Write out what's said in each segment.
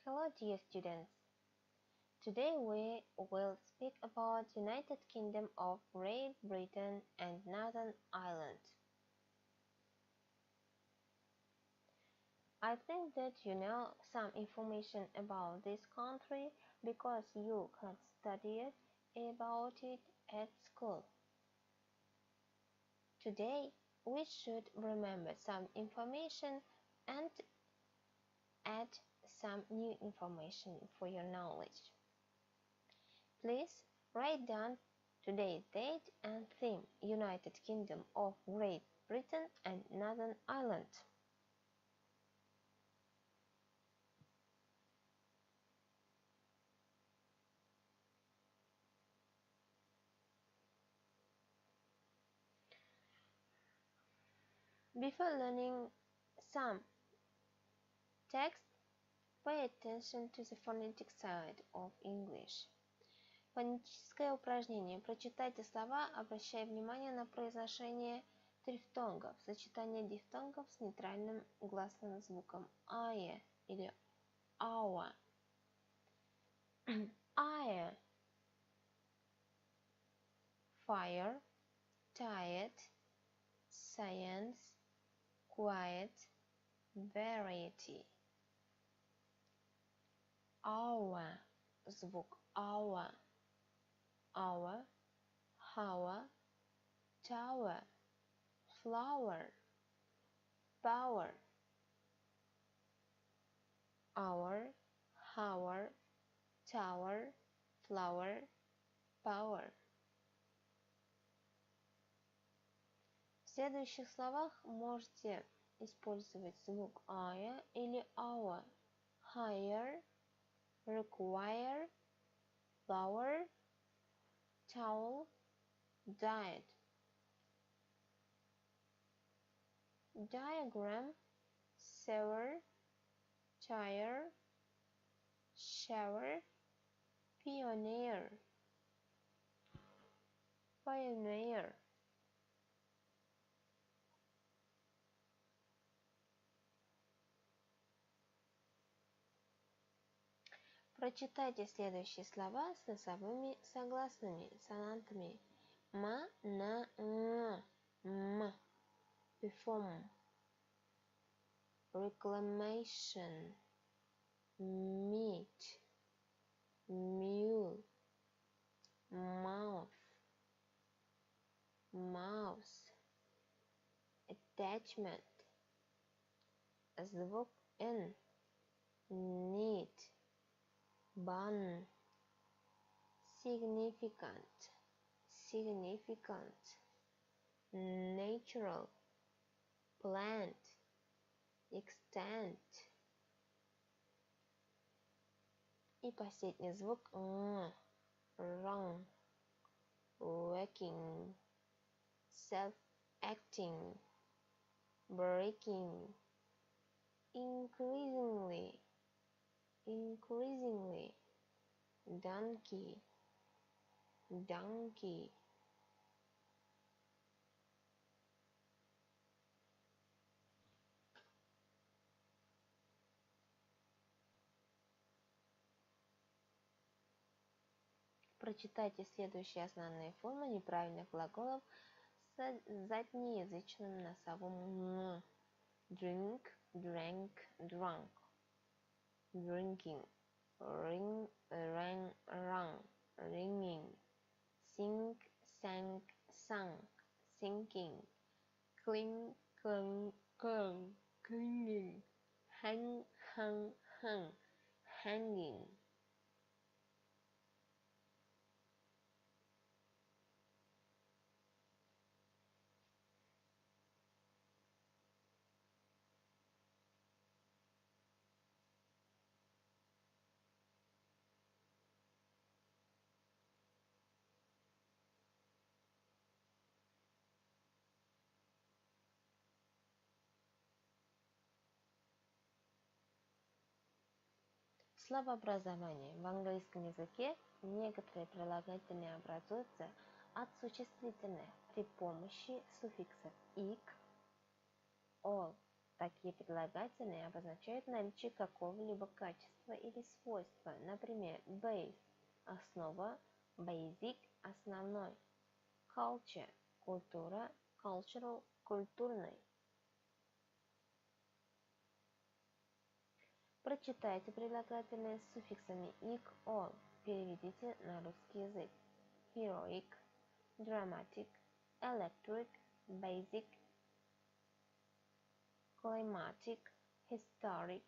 Hello dear students. Today we will speak about United Kingdom of Great Britain and Northern Ireland. I think that you know some information about this country because you have studied about it at school. Today we should remember some information and add some new information for your knowledge. Please write down today's date and theme: United Kingdom of Great Britain and Northern Ireland. Before learning some text, pay attention to the phonetic side of English. Фонетическое упражнение. Прочитайте слова, обращая внимание на произношение дифтонгов, сочетание дифтонгов с нейтральным гласным звуком ае или ауа. Ае. Fire, tired, science, quiet, variety. Hour, звук hour, hour, hour, tower, flower, power. Hour, hour, tower, flower, power. В следующих словах можете использовать звук ая или ауа. Hire, require, flower, towel, diet. Diagram, sewer, tire, shower, pioneer. Pioneer. Прочитайте следующие слова с носовыми согласными, сонантами. Ма, на, м. Perform. Reclamation. Meat. Mule. Mouth. Mouse. Attachment. Звук N. Need. Bun. Significant. Significant. Natural. Plant. Extent. И последний звук wrong. Working. Self-acting. Breaking. Increasingly. Increasingly. Donkey. Donkey. Прочитайте следующие основные формы неправильных глаголов с заднеязычным носовым н. Drink, drank, drunk. Drinking. Ring, rang, rung. Ringing. Sing, sang, sung. Sinking. Cling, clung, clung. Clinging. Hang, hung, hung. Hanging. Словообразование. В английском языке некоторые прилагательные образуются от существительных при помощи суффиксов ик, ол, Такие прилагательные обозначают наличие какого-либо качества или свойства. Например, base – основа, basic – основной, culture – культура, cultural – культурный. Прочитайте прилагательные с суффиксами -ик, -ол. Переведите на русский язык. Heroic, dramatic, electric, basic, climatic, historic,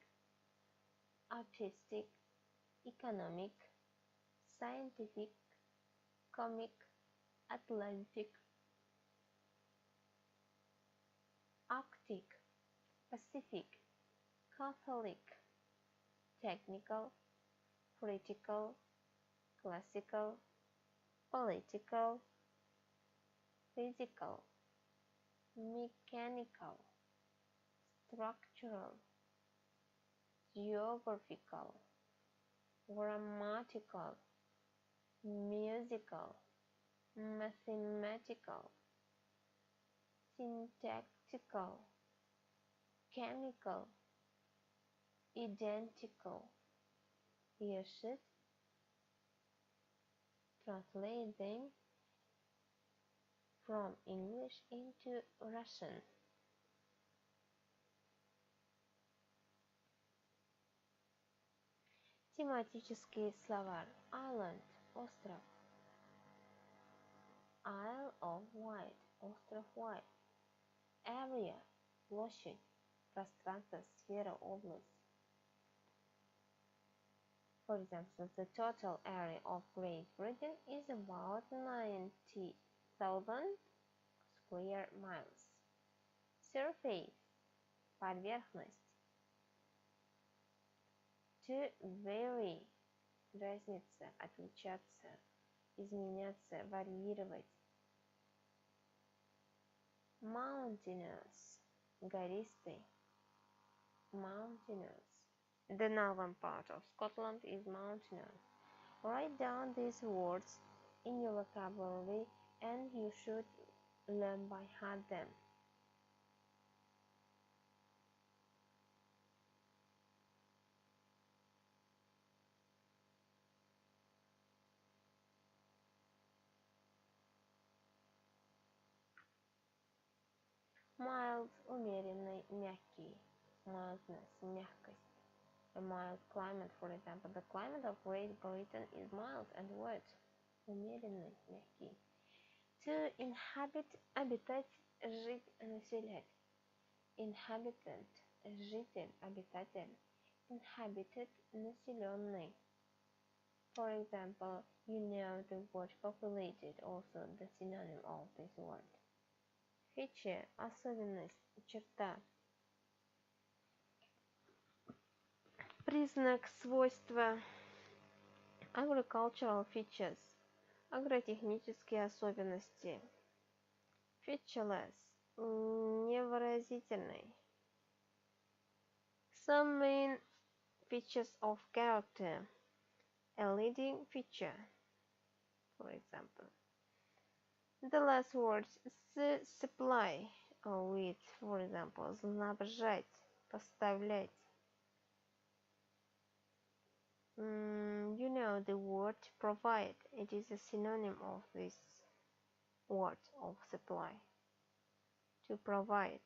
artistic, economic, scientific, comic, Atlantic, Arctic, Pacific, Catholic, technical, critical, classical, political, physical, mechanical, structural, geographical, grammatical, musical, mathematical, syntactical, chemical, identical. You should translate them from English into Russian. Тематический словарь. Island – остров. Isle of Wight – остров Wight. Area – площадь, пространство, сфера, область. For example, the total area of Great Britain is about 90,000 square miles. Surface – поверхность. To vary – разница, отличаться, изменяться, варьировать. Mountainous – гористый. Mountainous. The northern part of Scotland is mountainous. Write down these words in your vocabulary and you should learn by heart them. Mild – умеренный, мягкий. Mildness – мягкость. A mild climate, for example, the climate of Great Britain is mild and wet. Умеренный, мягкий. To inhabit – обитать, жить, населять. Inhabitant – житель, обитатель. Inhabited – населенный. For example, you know the word populated, also the synonym of this word. Feature – особенность, черта. Признак, свойство. Agricultural features – агротехнические особенности. Featureless – невыразительный. Some main features of character. A leading feature, for example. The last words supply with, for example, снабжать, поставлять. You know the word provide. It is a synonym of this word of supply. To provide.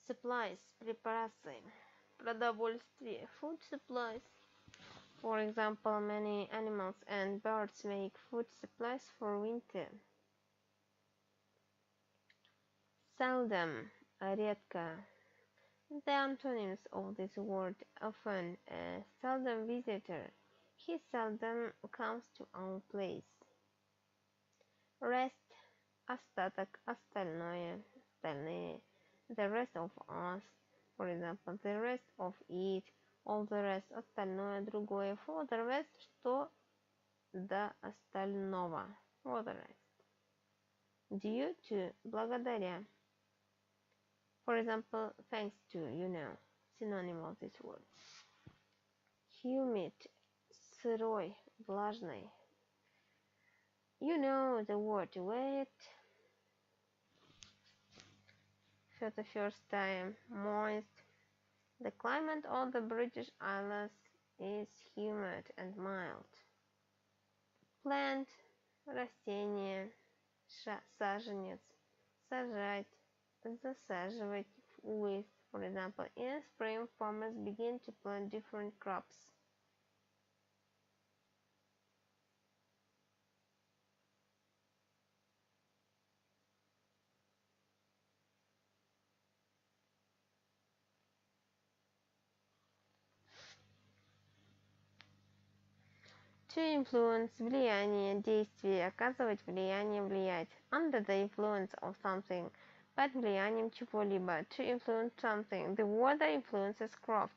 Supplies, припасы, продовольствие, food supplies. For example, many animals and birds make food supplies for winter. Seldom, редко. The antonyms of this word often a seldom visitor. He seldom comes to our place. Rest, остаток, остальное, остальные. The rest of us, for example, the rest of it, all the rest, остальное, другое, for the rest, что до остального, for the rest. Due to, благодаря. For example, thanks to, you know, synonym of this word. Humid, сырой, влажный. You know the word wet for the first time, moist. The climate of the British Isles is humid and mild. Plant, растение, саженец, сажать, засаживать, with, for example, in spring farmers begin to plant different crops. To influence, влияние, действие, оказывать влияние, влиять. Under the influence of something, под влиянием чего-либо. To influence something, the weather influences crops.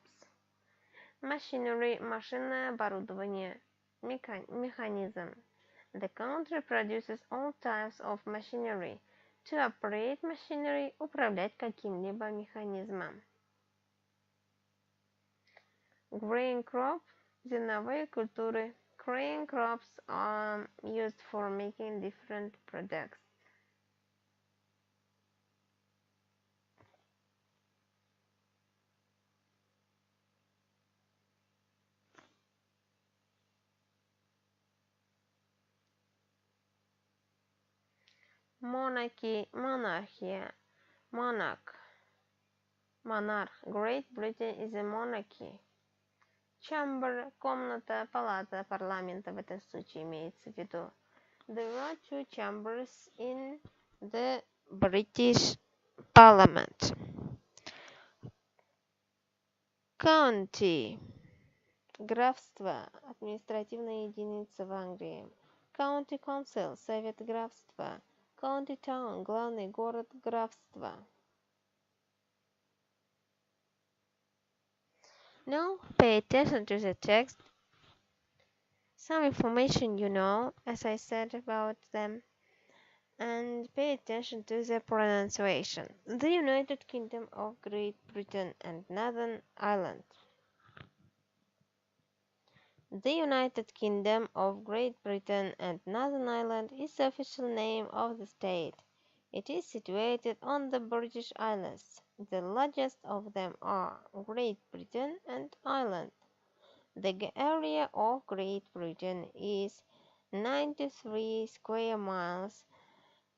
Machinery, машинное оборудование, механизм. The country produces all types of machinery. To operate machinery, управлять каким-либо механизмом. Grain crop, зерновые культуры. Grain crops are used for making different products. Monarchy, монархия, monarch, monarch. Great Britain is a monarchy. Chamber, комната, палата парламента в этом случае имеется в виду. There are two chambers in the British Parliament. County, графство, административная единица в Англии. County Council, совет графства. County Town, главный город графства. Now pay attention to the text. Some information you know, as I said about them, and pay attention to the pronunciation. The United Kingdom of Great Britain and Northern Ireland. The United Kingdom of Great Britain and Northern Ireland is the official name of the state. It is situated on the British Isles. The largest of them are Great Britain and Ireland. The area of Great Britain is 93 square miles,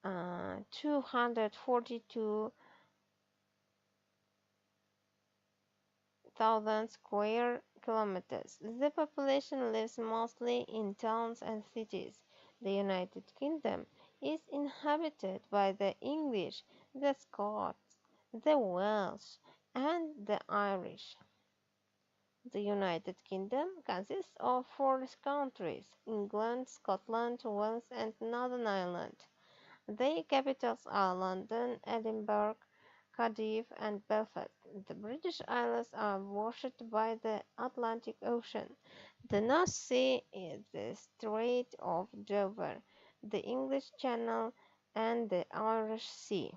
242,000 square kilometers. The population lives mostly in towns and cities. The United Kingdom is inhabited by the English, the Scots, the Welsh, and the Irish. The United Kingdom consists of four countries: England, Scotland, Wales, and Northern Ireland. Their capitals are London, Edinburgh, Cardiff, and Belfast. The British Isles are watered by the Atlantic Ocean. The North Sea is the Strait of Dover, the English Channel, and the Irish Sea.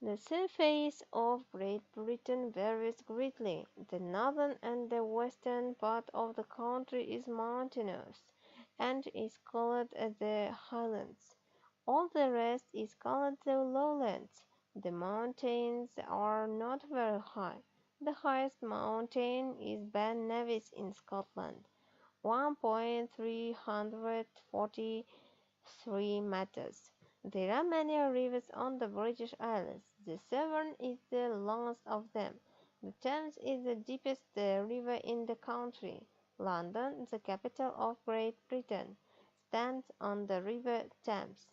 The surface of Great Britain varies greatly. The northern and the western part of the country is mountainous and is called the Highlands. All the rest is called the Lowlands. The mountains are not very high. The highest mountain is Ben Nevis in Scotland, 1,343 meters. There are many rivers on the British Isles. The Severn is the longest of them. The Thames is the deepest river in the country. London, the capital of Great Britain, stands on the River Thames.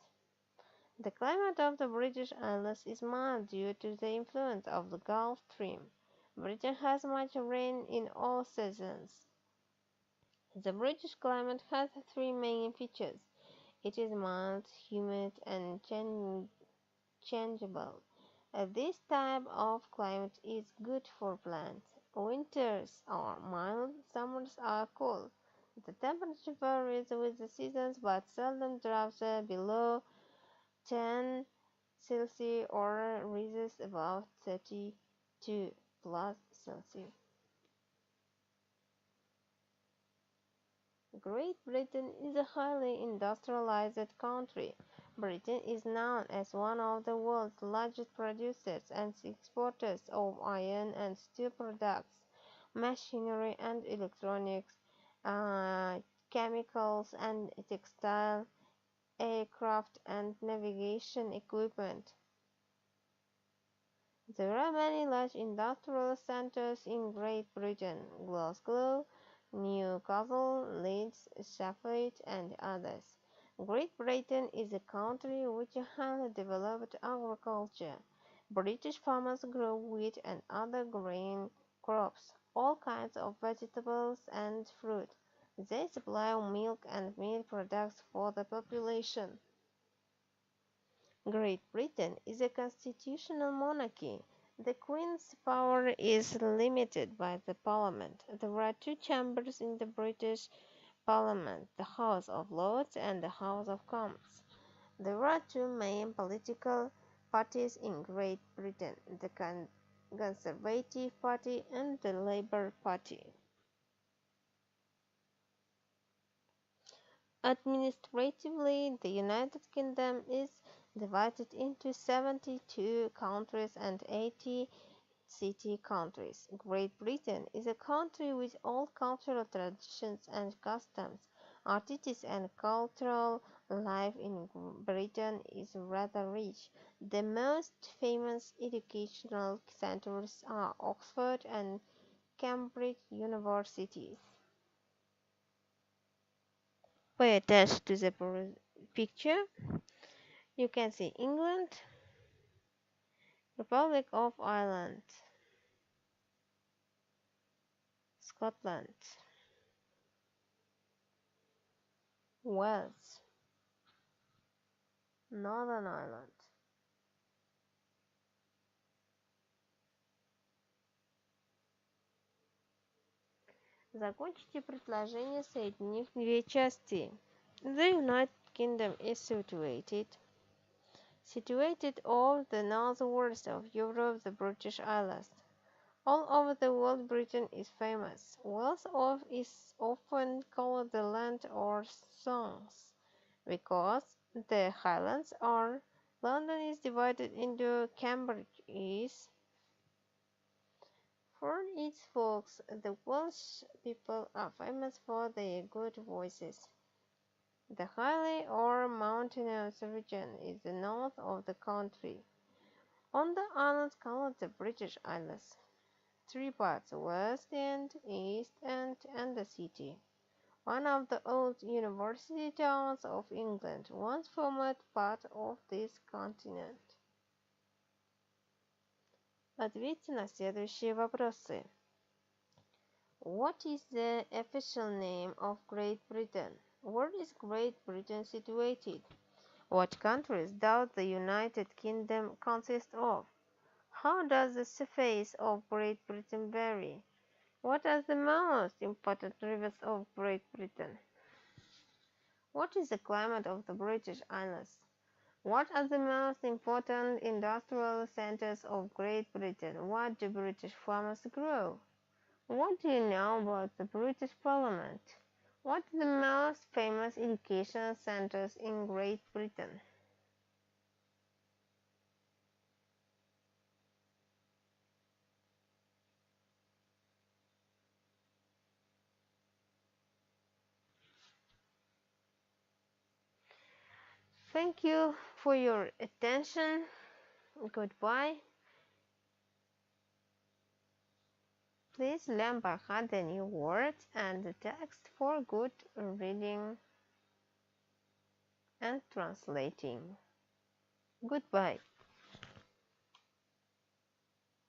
The climate of the British Isles is mild due to the influence of the Gulf Stream. Britain has much rain in all seasons. The British climate has three main features. It is mild, humid, and changeable. This type of climate is good for plants. Winters are mild, summers are cool. The temperature varies with the seasons but seldom drops below 10 Celsius or rises above 32 plus Celsius. Great Britain is a highly industrialized country. Britain is known as one of the world's largest producers and exporters of iron and steel products, machinery and electronics, uh, chemicals and textile, aircraft and navigation equipment. There are many large industrial centers in Great Britain: Glasgow, Newcastle, Leeds, Sheffield, and others. Great Britain is a country with a highly developed agriculture. British farmers grow wheat and other grain crops, all kinds of vegetables and fruit. They supply milk and meat products for the population. Great Britain is a constitutional monarchy. The Queen's power is limited by the Parliament. There are two chambers in the British Parliament, the House of Lords and the House of Commons. There are two main political parties in Great Britain, the Conservative Party and the Labour Party. Administratively, the United Kingdom is divided into 72 countries and 80 city countries. Great Britain is a country with old cultural traditions and customs. Artists and cultural life in Britain is rather rich. The most famous educational centers are Oxford and Cambridge universities. Pay attention to the picture. You can see England, Republic of Ireland, Scotland, Wales, Northern Ireland. Закончите предложение, соединив две части. The United Kingdom is situated off the northwest of Europe, the British Isles. All over the world, Britain is famous. Wales is often called the land of songs because the Highlands are. London is divided into Cambridges. For its folks, the Welsh people are famous for their good voices. The hilly or mountainous region is the north of the country. On the islands called the British Isles, three parts: West End, East End, and the City. One of the old university towns of England once formed part of this continent. Ответьте на следующие вопросы. What is the official name of Great Britain? Where is Great Britain situated? What countries does the United Kingdom consist of? How does the surface of Great Britain vary? What are the most important rivers of Great Britain? What is the climate of the British Isles? What are the most important industrial centers of Great Britain? What do British farmers grow? What do you know about the British Parliament? What are the most famous educational centers in Great Britain? Thank you for your attention. Goodbye. Please learn by heart the new words and the text for good reading and translating. Goodbye.